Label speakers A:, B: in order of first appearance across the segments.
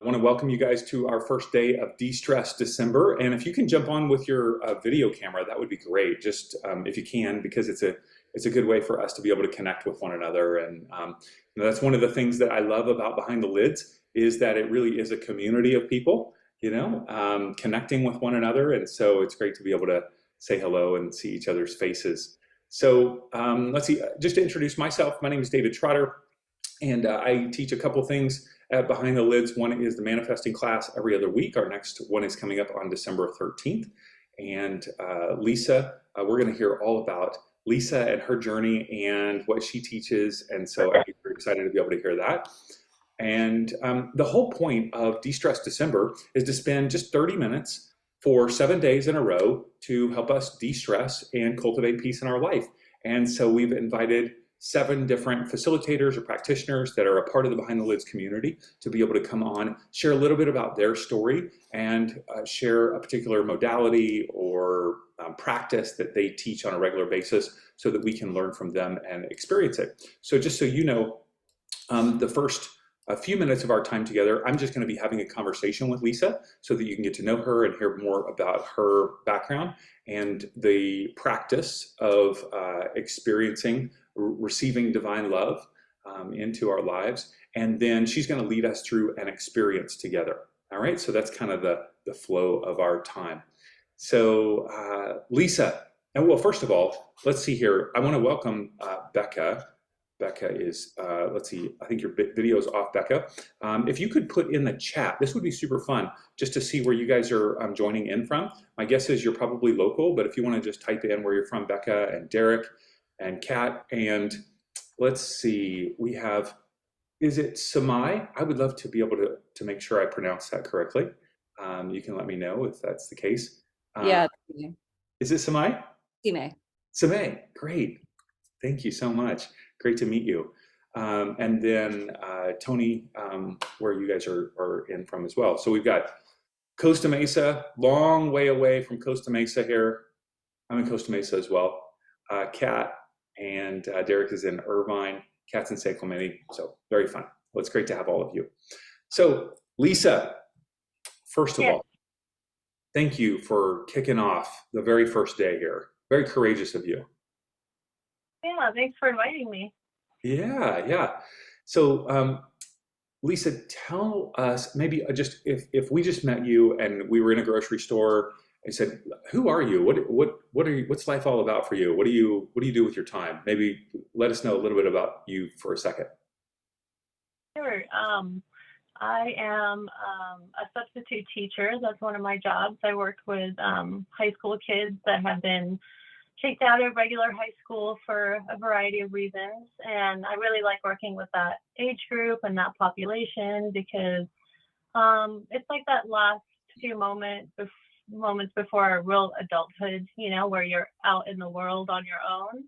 A: I want to welcome you guys to our first day of De-Stress December. And if you can jump on with your video camera, that would be great. Just if you can, because it's a good way for us to be able to connect with one another. And that's one of the things that I love about Behind the Lids is that it really is a community of people, connecting with one another. And so it's great to be able to say hello and see each other's faces. So let's see, just to introduce myself, my name is David Trotter, and I teach a couple things at Behind the Lids. One is the manifesting class every other week. Our next one is coming up on December 13th. And Lisa, we're going to hear all about Lisa and her journey and what she teaches. And so I'm very excited to be able to hear that. And the whole point of De-Stress December is to spend just 30 minutes for 7 days in a row to help us de-stress and cultivate peace in our life. And so we've invited 7 different facilitators or practitioners that are a part of the Behind the Lids community to be able to come on, share a little bit about their story, and share a particular modality or practice that they teach on a regular basis so that we can learn from them and experience it. So just so you know, the first a few minutes of our time together, I'm just going to be having a conversation with Lisa so that you can get to know her and hear more about her background and the practice of experiencing, receiving divine love into our lives. And then she's going to lead us through an experience together. All right, so that's kind of the flow of our time. So Lisa, and well, first of all, let's see here. I want to welcome Becca. Becca is, let's see, I think your video is off, Becca. If you could put in the chat, this would be super fun, just to see where you guys are joining in from. My guess is you're probably local, but if you want to just type in where you're from, Becca and Derek and Kat, and let's see, we have, is it Samai? I would love to be able to make sure I pronounce that correctly. You can let me know if that's the case.
B: Yeah.
A: Is it Samai?
B: Samai.
A: Samai, great. Thank you so much. Great to meet you. And then Tony, where you guys are in from as well. So we've got Costa Mesa, long way away from Costa Mesa here. I'm in Costa Mesa as well. Kat and Derek is in Irvine. Kat's in San Clemente, so very fun. Well, it's great to have all of you. So Lisa, first of all, thank you for kicking off the very first day here. Very courageous of you.
C: Yeah, thanks for inviting me.
A: Yeah. So, Lisa, tell us maybe just if we just met you and we were in a grocery store, I said, "Who are you? What are you? What's life all about for you? What do you do with your time?" Maybe let us know a little bit about you for a second.
C: Sure. I am a substitute teacher. That's one of my jobs. I work with high school kids that have been kicked out of regular high school for a variety of reasons. And I really like working with that age group and that population because it's like that last few moments before real adulthood, where you're out in the world on your own.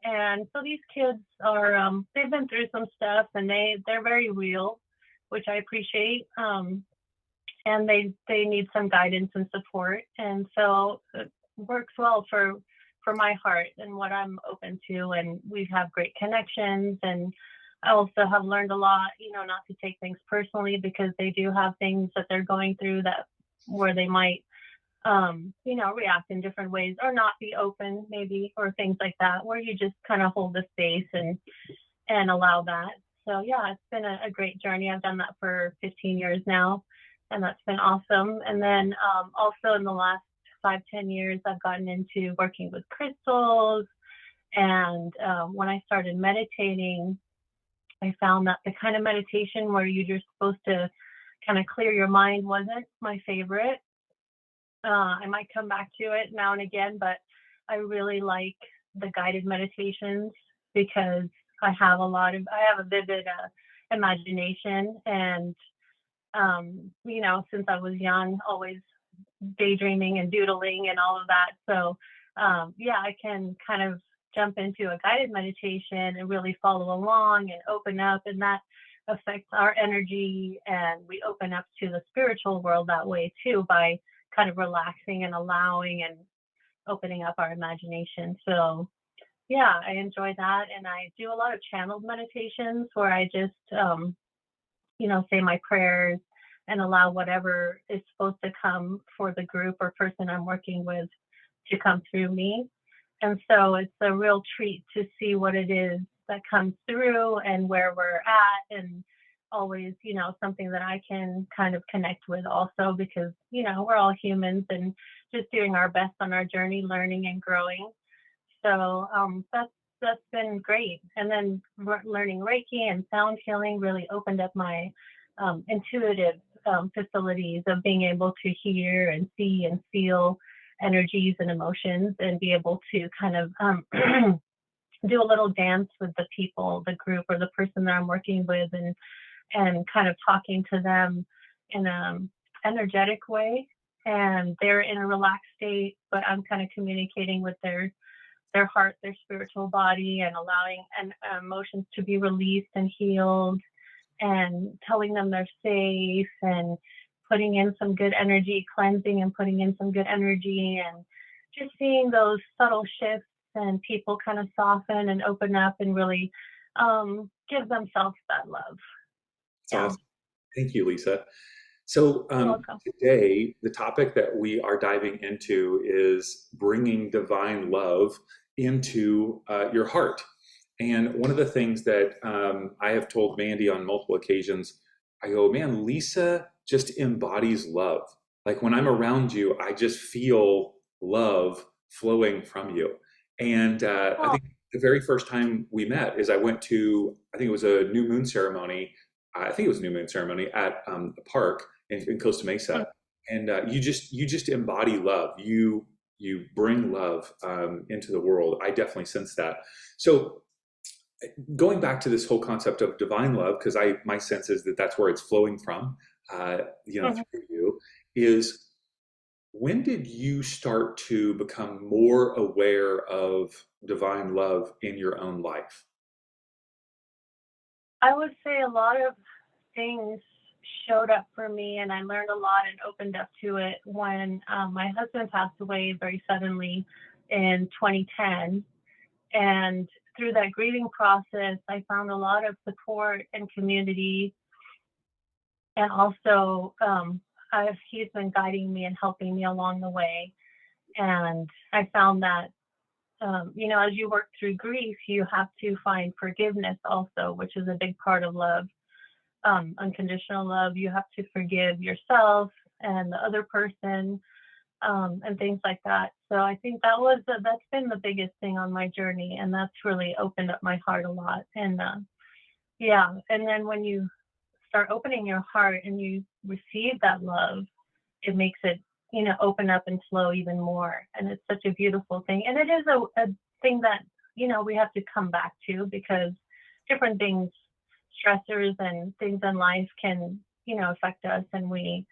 C: And so these kids are, they've been through some stuff and they're very real, which I appreciate. And they need some guidance and support. And so it works well for my heart and what I'm open to, and we have great connections. And I also have learned a lot, not to take things personally because they do have things that they're going through where they might, react in different ways or not be open maybe, or things like that, where you just kind of hold the space and allow that. So yeah, it's been a great journey. I've done that for 15 years now, and that's been awesome. And then also in the last 5-10 years, I've gotten into working with crystals. And when I started meditating, I found that the kind of meditation where you're just supposed to kind of clear your mind wasn't my favorite. I might come back to it now and again, but I really like the guided meditations because I have a vivid imagination. And, since I was young, always daydreaming and doodling and all of that. So I can kind of jump into a guided meditation and really follow along and open up, and that affects our energy, and we open up to the spiritual world that way too, by kind of relaxing and allowing and opening up our imagination. So yeah, I enjoy that. And I do a lot of channeled meditations where I just say my prayers and allow whatever is supposed to come for the group or person I'm working with to come through me. And so it's a real treat to see what it is that comes through and where we're at, and always, something that I can kind of connect with also, because, we're all humans and just doing our best on our journey, learning and growing. So that's been great. And then learning Reiki and sound healing really opened up my intuitive facilities of being able to hear and see and feel energies and emotions, and be able to kind of do a little dance with the people, the group, or the person that I'm working with, and kind of talking to them in an energetic way. And they're in a relaxed state, but I'm kind of communicating with their heart, their spiritual body, and allowing emotions to be released and healed, and telling them they're safe, and putting in some good energy, cleansing and putting in some good energy, and just seeing those subtle shifts, and people kind of soften and open up and really give themselves that love.
A: It's awesome. Thank you, Lisa. So today, the topic that we are diving into is bringing divine love into your heart. And one of the things that I have told Mandy on multiple occasions, I go, man, Lisa just embodies love. Like when I'm around you, I just feel love flowing from you. And I think the very first time we met is I went to, I think it was a new moon ceremony. I think it was a new moon ceremony at a park in Costa Mesa. And you just embody love. You bring love into the world. I definitely sense that. So going back to this whole concept of divine love, because my sense is that that's where it's flowing from, through you, is when did you start to become more aware of divine love in your own life?
C: I would say a lot of things showed up for me, and I learned a lot and opened up to it when my husband passed away very suddenly in 2010. And through that grieving process, I found a lot of support and community. And also, he's been guiding me and helping me along the way. And I found that, as you work through grief, you have to find forgiveness also, which is a big part of love. Unconditional love. You have to forgive yourself and the other person, and things like that. So I think that's been the biggest thing on my journey, and that's really opened up my heart a lot. And and then when you start opening your heart and you receive that love, it makes it open up and flow even more. And it's such a beautiful thing. And it is a thing that we have to come back to, because different things, stressors and things in life can affect us, and we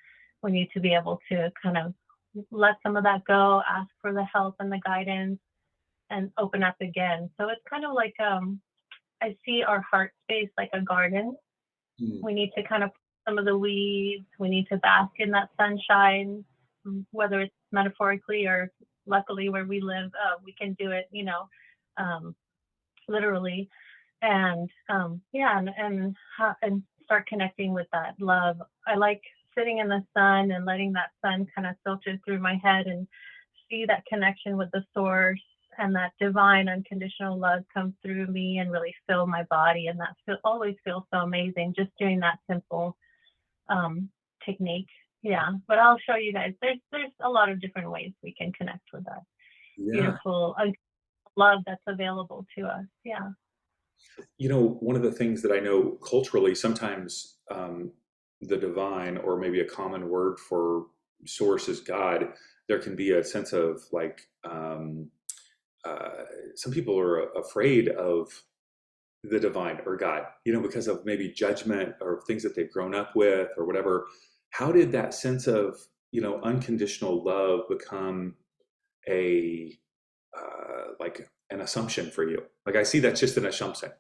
C: need to be able to kind of let some of that go, ask for the help and the guidance, and open up again. So it's kind of like I see our heart space like a garden. We need to kind of some of the weeds, we need to bask in that sunshine, whether it's metaphorically or luckily where we live, we can do it literally. And and start connecting with that love. I like sitting in the sun and letting that sun kind of filter through my head and see that connection with the source, and that divine unconditional love come through me and really fill my body. And that always feels so amazing, just doing that simple technique. Yeah, but I'll show you guys. There's a lot of different ways we can connect with that beautiful love that's available to us. Yeah.
A: One of the things that I know culturally, sometimes the divine, or maybe a common word for source, is God. There can be a sense of like, some people are afraid of the divine or God, because of maybe judgment or things that they've grown up with or whatever. How did that sense of, unconditional love become like an assumption for you? Like, I see that's just an assumption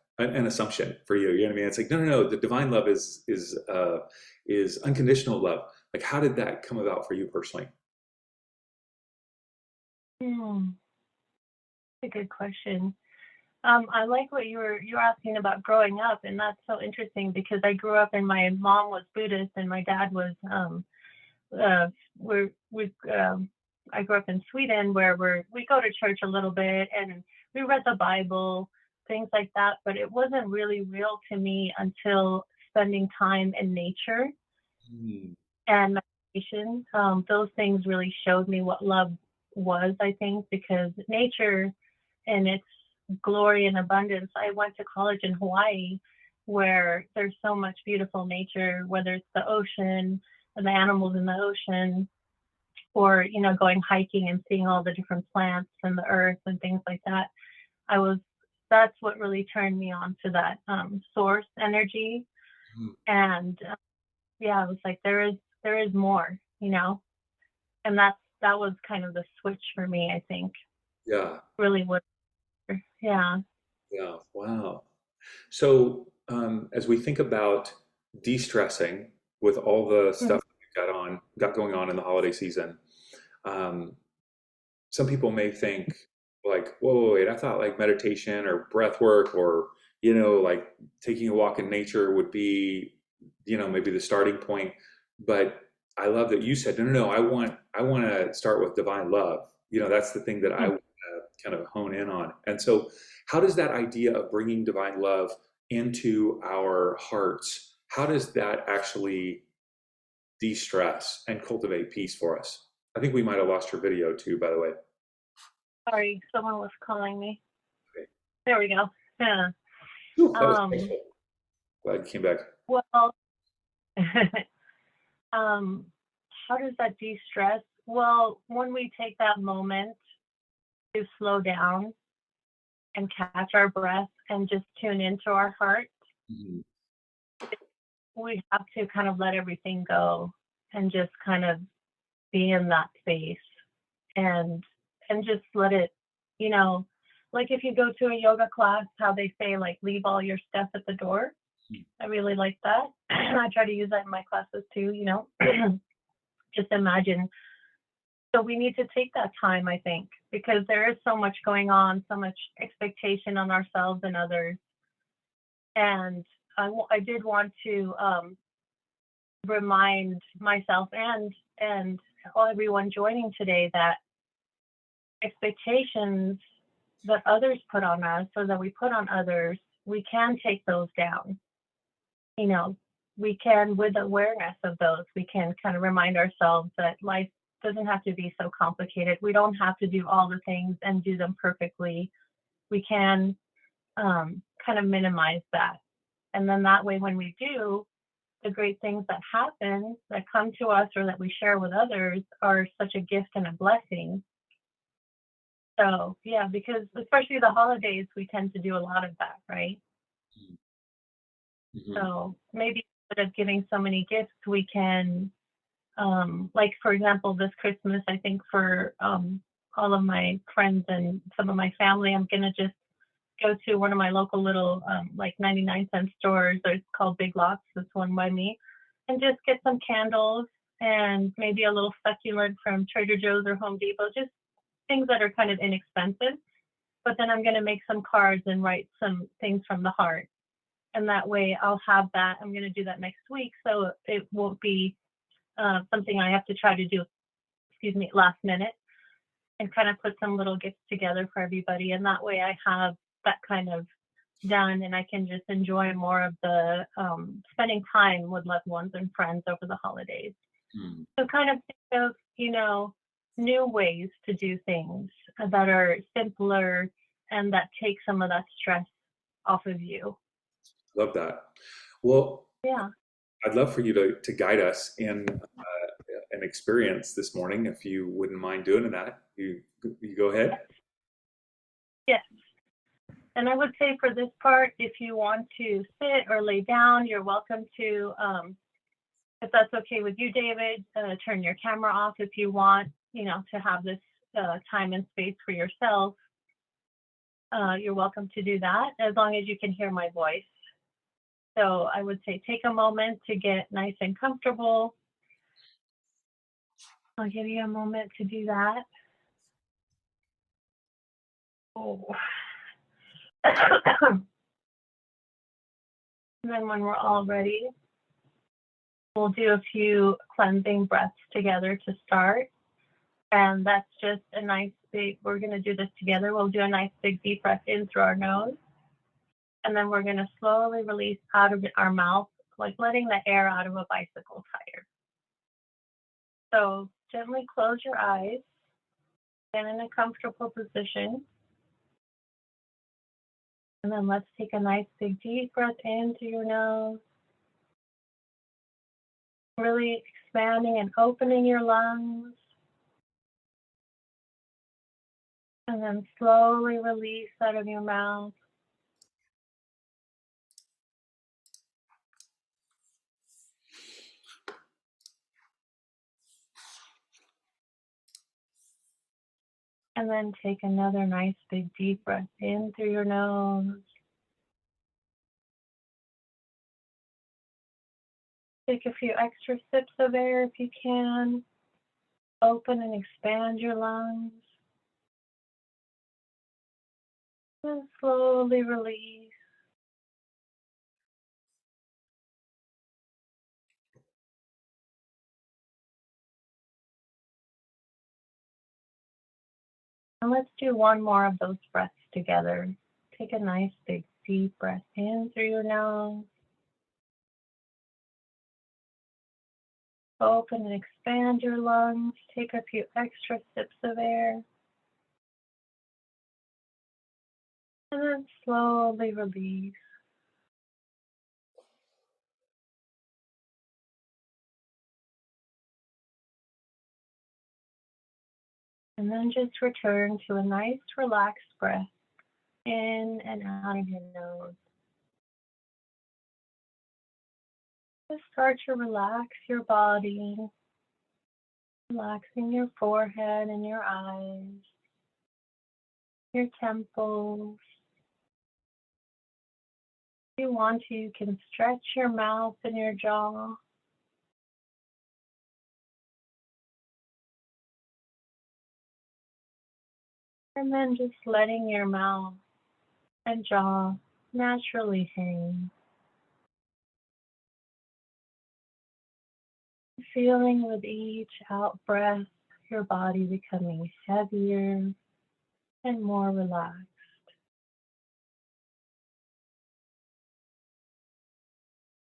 A: for you. You know what I mean? It's like, no. The divine love is unconditional love. Like, how did that come about for you personally?
C: That's a good question. I like what you were asking about growing up, and that's so interesting because I grew up and my mom was Buddhist and my dad was uh we I grew up in Sweden where we go to church a little bit and we read the Bible, things like that, but it wasn't really real to me until spending time in nature
A: Mm,
C: and meditation. Those things really showed me what love was, I think, because nature and its glory and abundance. I went to college in Hawaii where there's so much beautiful nature, whether it's the ocean and the animals in the ocean, or going hiking and seeing all the different plants and the earth and things like that. I was That's what really turned me on to that source energy.
A: mm,
C: And yeah, I was like, there is more, and that was kind of the switch for me, I think.
A: yeah,
C: Really what Yeah.
A: yeah, wow. So, as we think about de-stressing with all the
C: Mhm.
A: stuff that got going on in the holiday season, um, some people may think like, whoa, wait, I thought like meditation or breath work or, like taking a walk in nature would be, maybe the starting point. But I love that you said, no, no, no, I want to start with divine love. That's the thing that I
C: Mhm.
A: want to kind of hone in on. And so how does that idea of bringing divine love into our hearts, how does that actually de-stress and cultivate peace for us? I think we might have lost your video too, by the way.
C: Sorry, someone was calling me.
A: Okay.
C: There we go. Yeah.
A: Ooh, that was
C: Um,
A: painful. Glad you came back.
C: well, um, how does that de-stress? Well, when we take that moment to slow down and catch our breath and just tune into our heart,
A: Mhm.
C: we have to kind of let everything go and just kind of be in that space and just let it, you know, like if you go to a yoga class, how they say like leave all your stuff at the door. I really like that. I try to use that in my classes too. Just imagine. So we need to take that time, I think, because there is so much going on, so much expectation on ourselves and others. And I did want to remind myself and everyone joining today that expectations that others put on us or that we put on others, we can take those down. You know, we can, with awareness of those, we can kind of remind ourselves that life doesn't have to be so complicated. We don't have to do all the things and do them perfectly. We can kind of minimize that. And then that way, when we do, the great things that happen, that come to us or that we share with others are such a gift and a blessing. So, yeah, because especially the holidays, we tend to do a lot of that, right?
A: Mhm.
C: So maybe instead of giving so many gifts, we can, like, for example, this Christmas, I think for all of my friends and some of my family, I'm going to just go to one of my local little, like 99-cent stores. It's called Big Lots. It's one by me. And just get some candles and maybe a little succulent from Trader Joe's or Home Depot, just things that are kind of inexpensive. But then I'm going to make some cards and write some things from the heart. And that way I'll have that. I'm going to do that next week. So it won't be something I have to try to do, excuse me, last minute, and kind of put some little gifts together for everybody. And that way I have that kind of done and I can just enjoy more of the spending time with loved ones and friends over the holidays.
A: Mm.
C: So kind of think of, new ways to do things that are simpler and that take some of that stress off of you.
A: Love that. Well,
C: Yeah.
A: I'd love for you to guide us in an experience this morning, if you wouldn't mind doing that. You go ahead.
C: Yes. And I would say for this part, if you want to sit or lay down, you're welcome to, if that's okay with you, David, turn your camera off if you want, to have this time and space for yourself. You're welcome to do that as long as you can hear my voice. So I would say take a moment to get nice and comfortable. I'll give you a moment to do that. Oh. And then when we're all ready, we'll do a few cleansing breaths together to start. And that's just a nice big, we're going to do this together. We'll do a nice big deep breath in through our nose. And then we're going to slowly release out of our mouth, like letting the air out of a bicycle tire. So gently close your eyes, get in a comfortable position. And then let's take a nice big deep breath in through your nose. Really expanding and opening your lungs. And then slowly release out of your mouth. And then take another nice big deep breath in through your nose. Take a few extra sips of air if you can. Open and expand your lungs. And slowly release. And let's do one more of those breaths together. Take a nice big deep breath in through your nose. Open and expand your lungs. Take a few extra sips of air. And then slowly release. And then just return to a nice relaxed breath in and out of your nose. Just start to relax your body, relaxing your forehead and your eyes, your temples. If you want to, you can stretch your mouth and your jaw. And then just letting your mouth and jaw naturally hang. Feeling with each out breath, your body becoming heavier and more relaxed.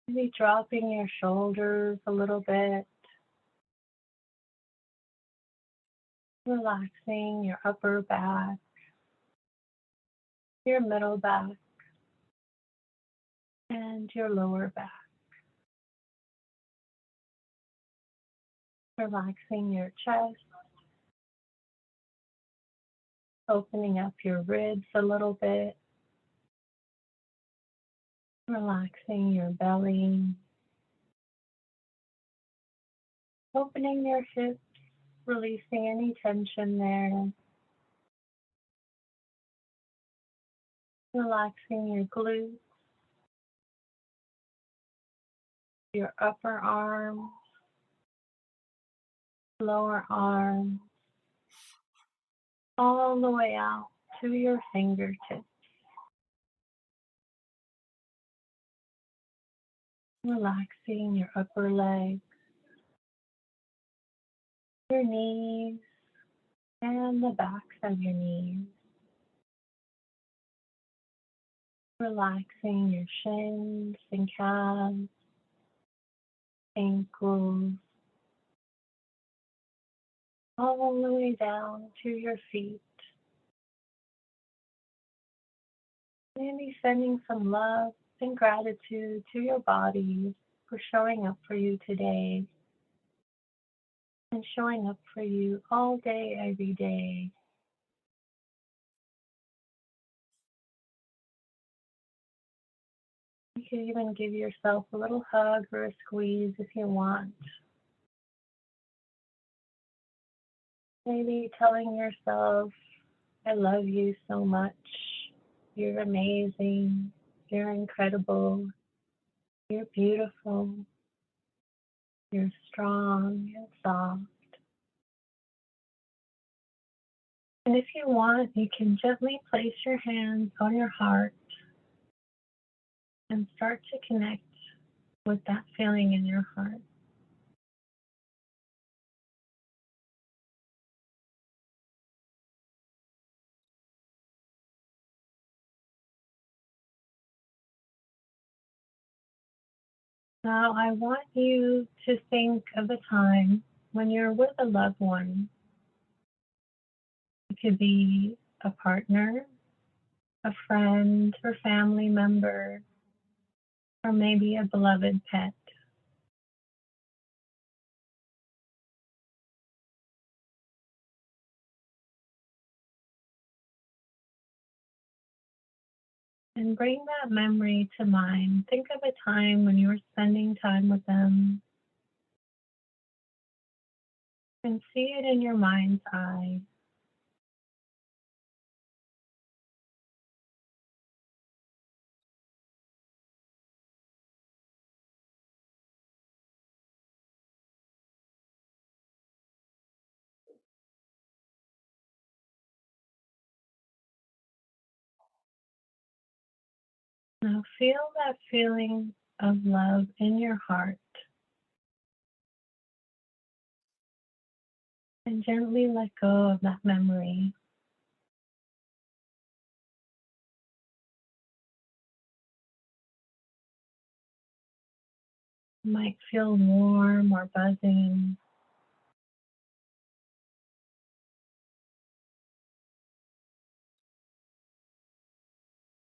C: Maybe dropping your shoulders a little bit, relaxing your upper back, your middle back, and your lower back. Relaxing your chest, opening up your ribs a little bit, relaxing your belly, opening your hips, releasing any tension there, relaxing your glutes, your upper arms, lower arms, all the way out to your fingertips. Relaxing your upper legs, your knees, and the backs of your knees. Relaxing your shins and calves, ankles, all the way down to your feet. Maybe sending some love and gratitude to your body for showing up for you today and showing up for you all day, every day. You can even give yourself a little hug or a squeeze if you want. Maybe telling yourself, I love you so much. You're amazing. You're incredible. You're beautiful. You're strong and soft. And if you want, you can gently place your hands on your heart and start to connect with that feeling in your heart. Now, I want you to think of a time when you're with a loved one. It could be a partner, a friend or family member, or maybe a beloved pet. And bring that memory to mind. Think of a time when you were spending time with them and see it in your mind's eye. Now feel that feeling of love in your heart and gently let go of that memory. You might feel warm or buzzing.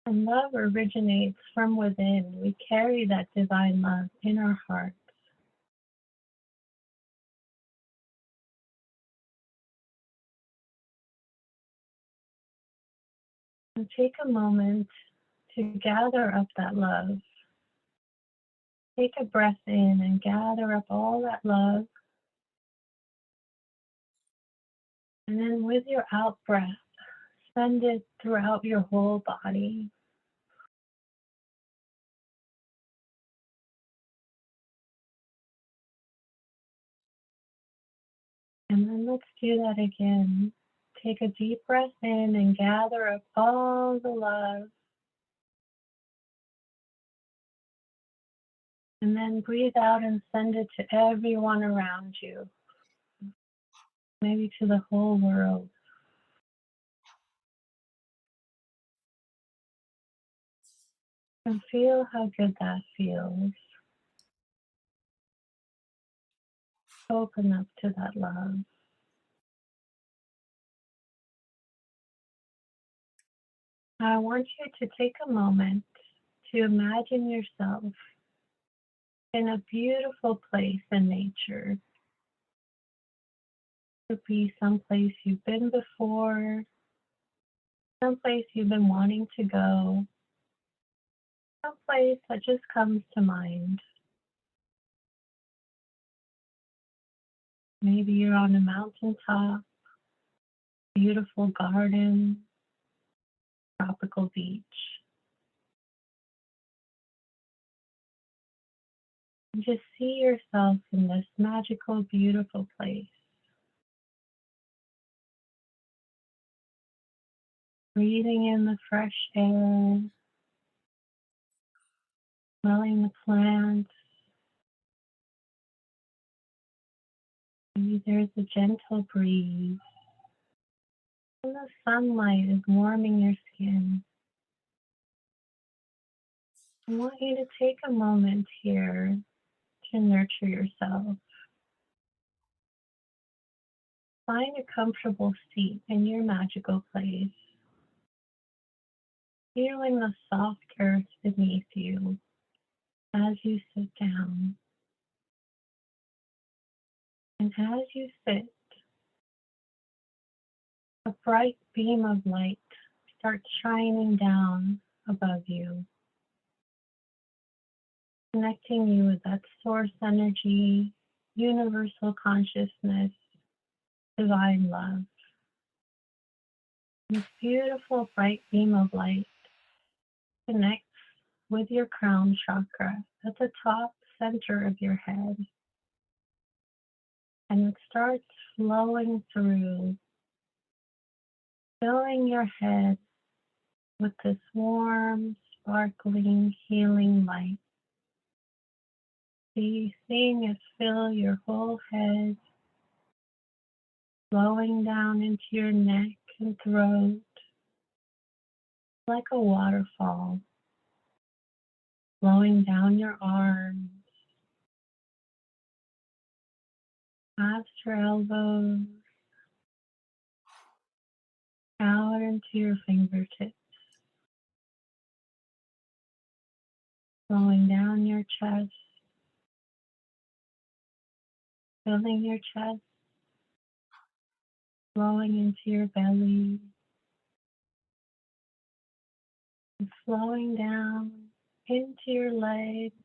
C: And love originates from within. We carry that divine love in our hearts. And take a moment to gather up that love. Take a breath in and gather up all that love. And then with your out breath, send it throughout your whole body. And then let's do that again. Take a deep breath in and gather up all the love. And then breathe out and send it to everyone around you, maybe to the whole world. And feel how good that feels. Open up to that love. I want you to take a moment to imagine yourself in a beautiful place in nature. It could be someplace you've been before, someplace you've been wanting to go, someplace that just comes to mind. Maybe you're on a mountaintop, beautiful garden, tropical beach. And just see yourself in this magical, beautiful place. Breathing in the fresh air, smelling the plants. Maybe there's a gentle breeze. And the sunlight is warming your skin. I want you to take a moment here to nurture yourself. Find a comfortable seat in your magical place. Feeling the soft earth beneath you as you sit down. And as you sit, a bright beam of light starts shining down above you, connecting you with that source energy, universal consciousness, divine love. This beautiful bright beam of light connects with your crown chakra at the top center of your head. And it starts flowing through filling your head with this warm, sparkling, healing light. Seeing it fill your whole head, flowing down into your neck and throat like a waterfall, flowing down your arms, past your elbows, out into your fingertips, flowing down your chest, filling your chest, flowing into your belly, and flowing down into your legs,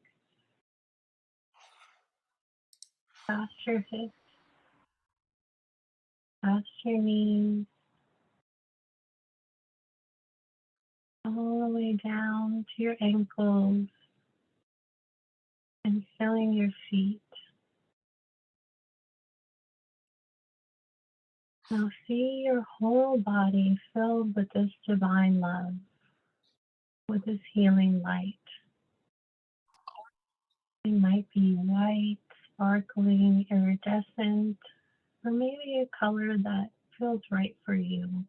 C: past your hips, past your knees, all the way down to your ankles and filling your feet. Now see your whole body filled with this divine love, with this healing light. It might be white, sparkling, iridescent, or maybe a color that feels right for you.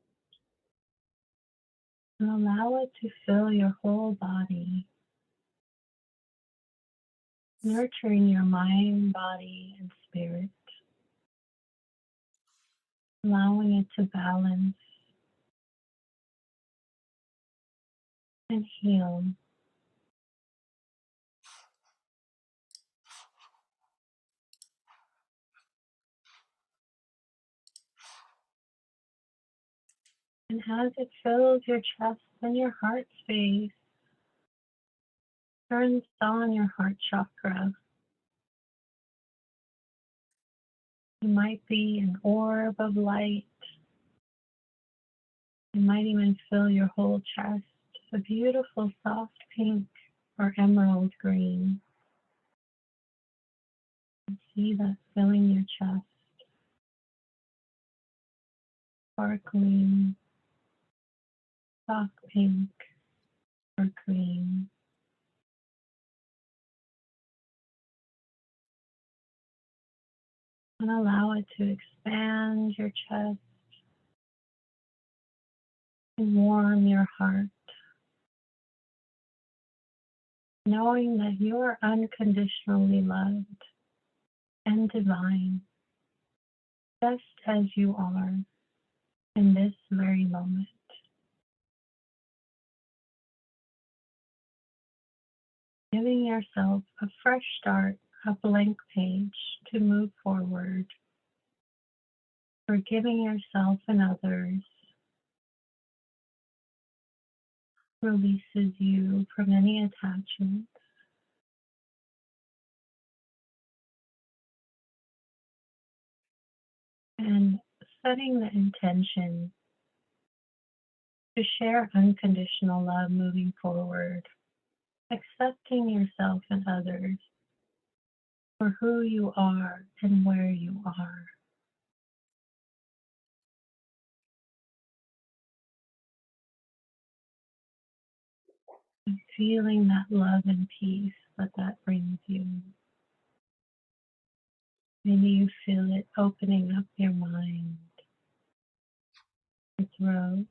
C: And allow it to fill your whole body, nurturing your mind, body, and spirit, allowing it to balance and heal. And as it fills your chest and your heart space, turns on your heart chakra. It might be an orb of light. It might even fill your whole chest, a beautiful soft pink or emerald green. And see that filling your chest, sparkling, soft pink or green. And allow it to expand your chest and warm your heart, knowing that you are unconditionally loved and divine, just as you are in this very moment. Giving yourself a fresh start, a blank page to move forward. Forgiving yourself and others releases you from any attachments. And setting the intention to share unconditional love moving forward, accepting yourself and others for who you are and where you are. And feeling that love and peace that brings you. Maybe you feel it opening up your mind, your throat,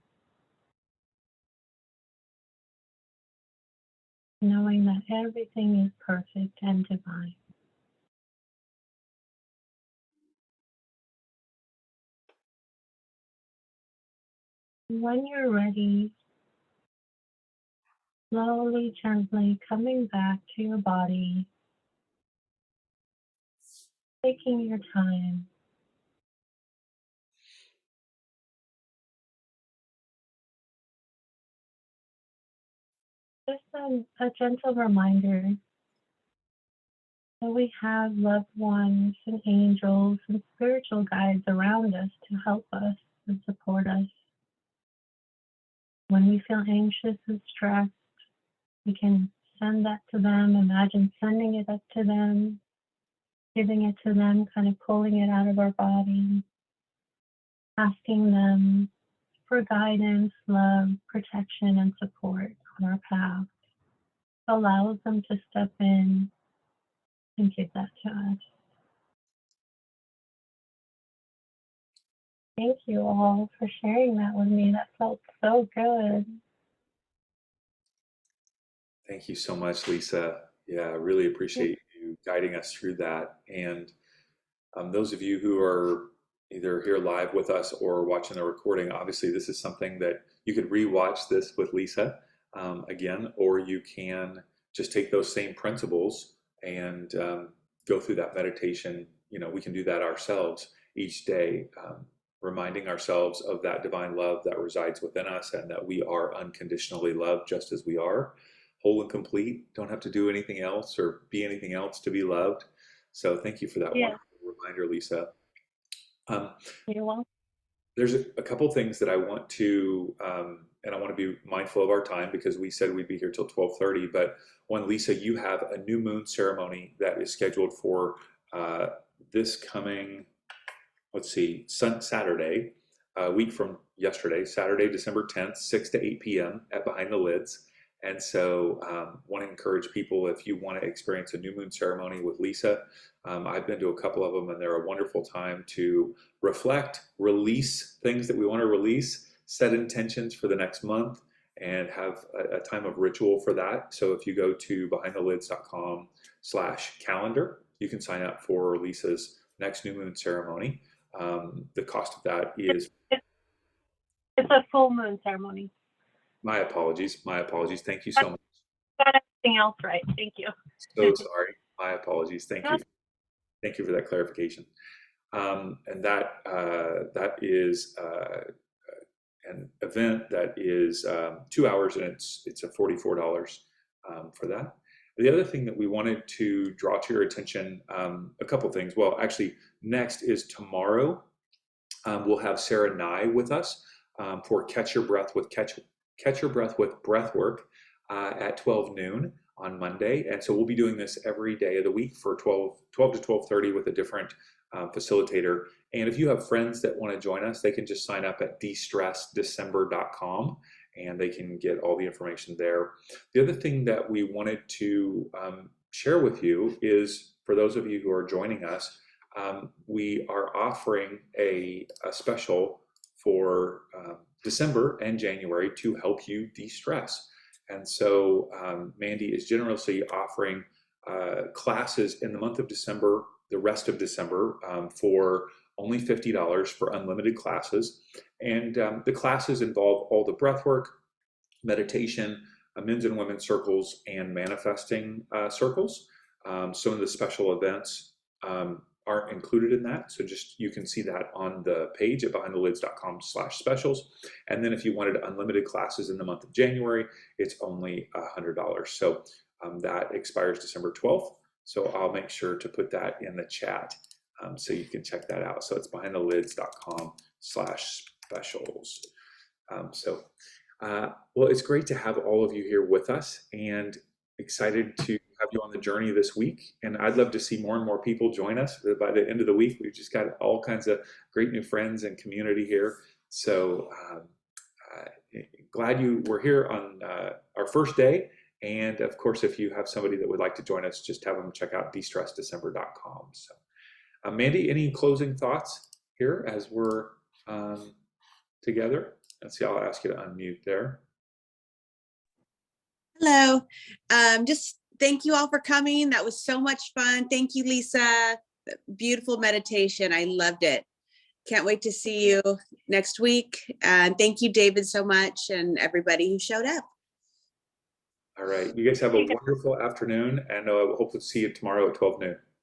C: knowing that everything is perfect and divine. When you're ready, slowly, gently coming back to your body, taking your time. Just a gentle reminder that we have loved ones and angels and spiritual guides around us to help us and support us. When we feel anxious and stressed, we can send that to them, imagine sending it up to them, giving it to them, kind of pulling it out of our body, asking them for guidance, love, protection, and support on our path. Allows them to step in and give that to us. Thank you all for sharing that with me. That felt so good.
A: Thank you so much, Lisa. Yeah, I really appreciate you guiding us through that. And those of you who are either here live with us or watching the recording, obviously this is something that you could re-watch this with Lisa again, or you can just take those same principles and go through that meditation. You know, we can do that ourselves each day, reminding ourselves of that divine love that resides within us and that we are unconditionally loved just as we are, whole and complete, don't have to do anything else or be anything else to be loved. So thank you for that wonderful reminder, Lisa.
C: You're welcome.
A: There's a couple things that I want to, and I want to be mindful of our time because we said we'd be here till 12:30. But one, Lisa, you have a new moon ceremony that is scheduled for this coming, let's see, Saturday, a week from yesterday, Saturday, December 10th, 6 to 8 p.m. at Behind the Lids. And so want to encourage people, if you want to experience a new moon ceremony with Lisa, I've been to a couple of them and they're a wonderful time to reflect, release things that we want to release, set intentions for the next month, and have a time of ritual for that. So if you go to behindthelids.com/calendar, you can sign up for Lisa's next new moon ceremony. The cost of that is...
C: It's a full moon ceremony.
A: My apologies. Thank you so much.
C: Got everything else right. Thank you.
A: So sorry. My apologies. Thank you. Thank you for that clarification. And that is an event that is 2 hours, and it's a $44 for that. The other thing that we wanted to draw to your attention, a couple things. Well, actually, next is tomorrow. We'll have Sarah Nye with us for Catch Your Breath with Breathwork at 12 noon on Monday. And so we'll be doing this every day of the week for 12 to 12:30 with a different facilitator. And if you have friends that want to join us, they can just sign up at DESTRESSDecember.com and they can get all the information there. The other thing that we wanted to share with you is, for those of you who are joining us, we are offering a special for December and January to help you de-stress. And so Mandy is generously offering classes in the month of December, the rest of December, for only $50 for unlimited classes. And the classes involve all the breathwork, meditation, men's and women's circles, and manifesting circles. Some of the special events aren't included in that. So just, you can see that on the page at behindthelids.com/specials. And then if you wanted unlimited classes in the month of January, it's only $100. So that expires December 12th. So I'll make sure to put that in the chat so you can check that out. So it's behindthelids.com/specials. Well, it's great to have all of you here with us, and excited to have you on the journey this week. And I'd love to see more and more people join us. By the end of the week, we've just got all kinds of great new friends and community here. So glad you were here on our first day. And of course, if you have somebody that would like to join us, just have them check out DESTRESSDecember.com. So Mandy, any closing thoughts here as we're together? Let's see, I'll ask you to unmute there.
B: Hello. Just thank you all for coming. That was so much fun. Thank you, Lisa. Beautiful meditation. I loved it. Can't wait to see you next week. And thank you, David, so much, and everybody who showed up.
A: All right. You guys have a wonderful afternoon, and I hope to see you tomorrow at 12 noon.